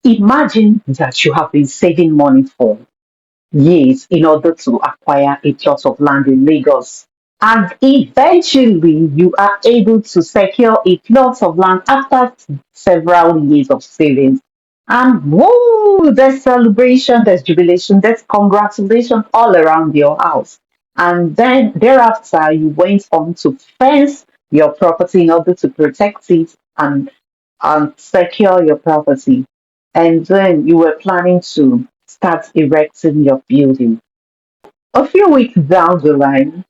Imagine that you have been saving money for years in order to acquire a plot of land in Lagos. And eventually, you are able to secure a plot of land after several years of savings. And woo, there's celebration, there's jubilation, there's congratulations all around your house. And then thereafter, you went on to fence your property in order to protect it and secure your property. And then you were planning to start erecting your building. A few weeks down the line,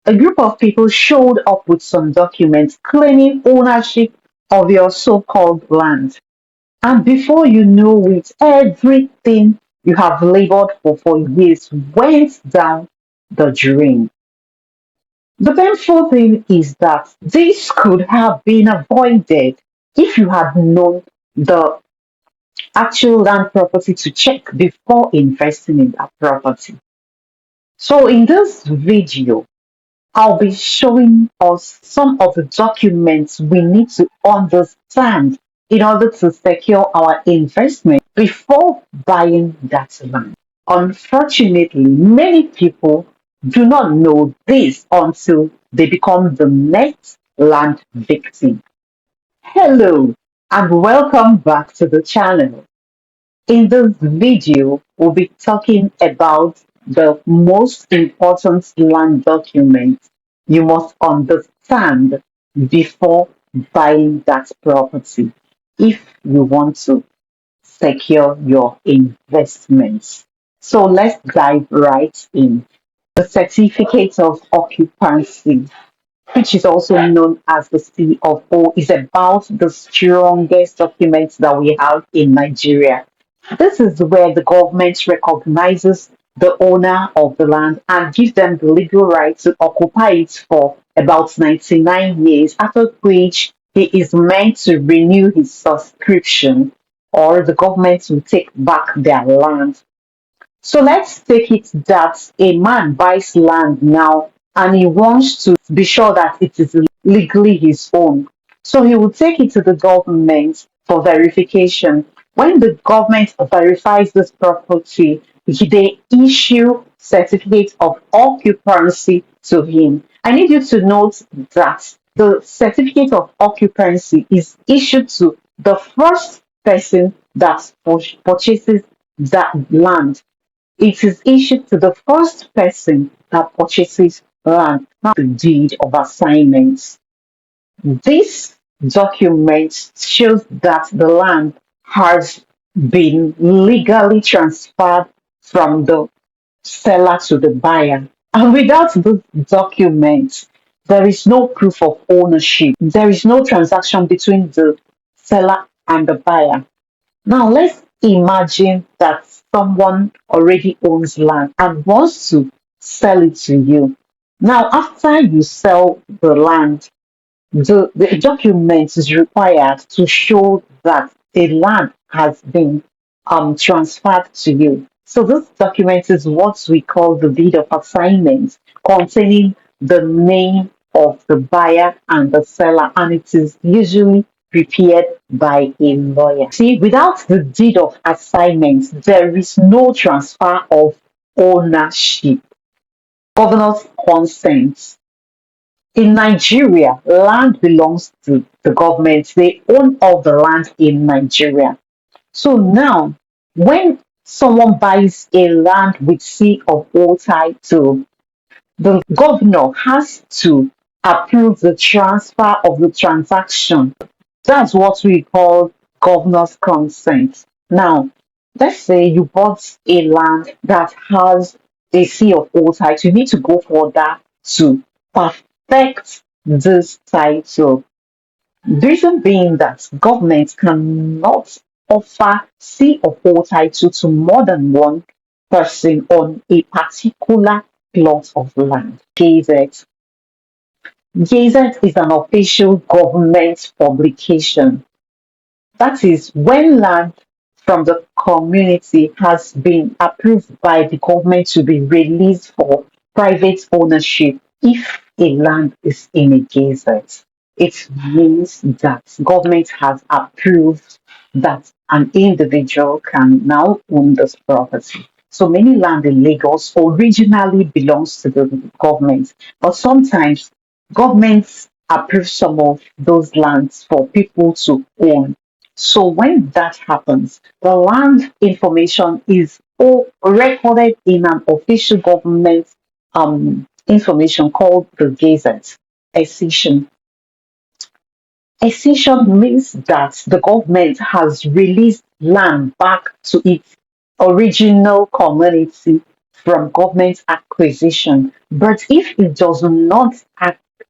a group of people showed up with some documents claiming ownership of your so called land. And before you know it, everything you have labored for years went down the drain. The painful thing is that this could have been avoided if you had known the actual land property to check before investing in that property. So in this video, I'll be showing us some of the documents we need to understand in order to secure our investment before buying that land. Unfortunately, many people do not know this until they become the next land victim. Hello and welcome back to the channel. In this video, we'll be talking about the most important land documents you must understand before buying that property if you want to secure your investments. So let's dive right in. The certificate of occupancy, which is also known as the COO, is about the strongest documents that we have in Nigeria. This is where the government recognizes the owner of the land and gives them the legal right to occupy it for about 99 years, after which he is meant to renew his subscription or the government will take back their land. So let's take it that a man buys land now and he wants to be sure that it is legally his own. So he will take it to the government for verification. When the government verifies this property, they issue certificate of occupancy to him. I need you to note that the certificate of occupancy is issued to the first person that purchases that land. It is issued to the first person that purchases land, not the deed of assignment. This document shows that the land has been legally transferred from the seller to the buyer. And without this document, there is no proof of ownership. There is no transaction between the seller and the buyer. Now let's imagine that someone already owns land and wants to sell it to you. Now, after you sell the land, the document is required to show that the land has been transferred to you. So this document is what we call the deed of assignment, containing the name of the buyer and the seller, and it is usually prepared by a lawyer. See, without the deed of assignment, there is no transfer of ownership. Governor's consent. In Nigeria, land belongs to the government. They own all the land in Nigeria. So now, when someone buys a land with C of O title, the governor has to approve the transfer of the transaction. That's what we call governor's consent. Now, let's say you bought a land that has a C of O title. You need to go for that to perfect this title. The reason being that government cannot offer C of O title to more than one person on a particular plot of land. Gazette. Gazette is an official government publication. That is when land from the community has been approved by the government to be released for private ownership if a land is in a gazette. It means that government has approved that an individual can now own this property. So many land in Lagos originally belongs to the government, but sometimes governments approve some of those lands for people to own. So when that happens, the land information is all recorded in an official government information called the Gazette. Accession. Accession means that the government has released land back to its original community from government acquisition. But if it does not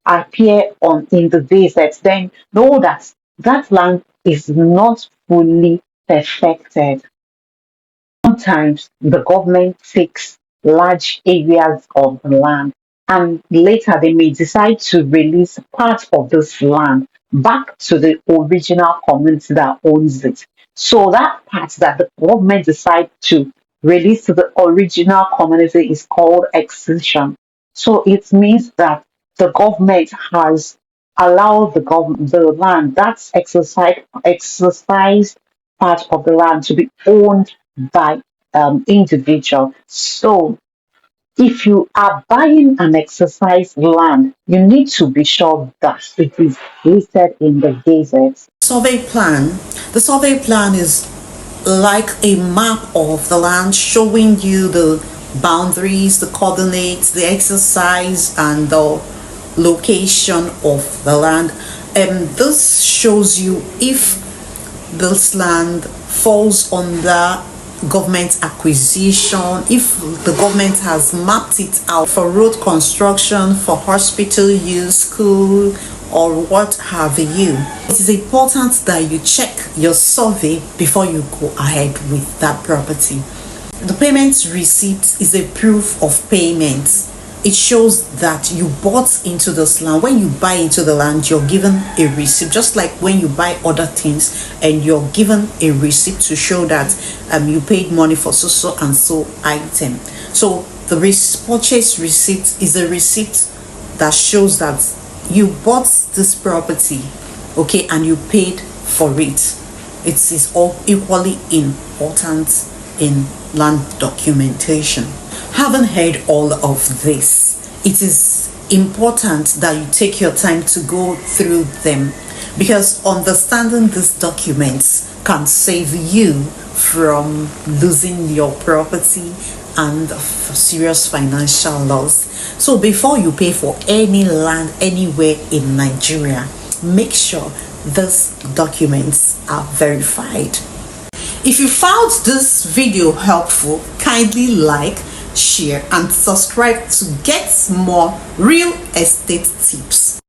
appear on in the Gazette, then know that that land is not fully perfected. Sometimes the government takes large areas of the land and later they may decide to release part of this land back to the original community that owns it. So that part that the government decide to release to the original community is called excision. So it means that the government has allowed the land that's exercised part of the land to be owned by individual. So if you are buying an exercise land, you need to be sure that it is listed in the Gazette. Survey plan. The survey plan is like a map of the land showing you the boundaries, the coordinates, the exercise, and the location of the land. And this shows you if this land falls under government acquisition, if the government has mapped it out for road construction, for hospital use, school, or what have you. It is important that you check your survey before you go ahead with that property. The payment receipt is a proof of payment. It shows that you bought into this land. When you buy into the land, you're given a receipt, just like when you buy other things and you're given a receipt to show that you paid money for so and so item. So the purchase receipt is a receipt that shows that you bought this property, okay, and you paid for it. It is all equally important in land documentation. Having heard all of this, it is important that you take your time to go through them, because understanding these documents can save you from losing your property and serious financial loss. So before you pay for any land anywhere in Nigeria, make sure these documents are verified. If you found this video helpful, kindly like, share, and subscribe to get more real estate tips.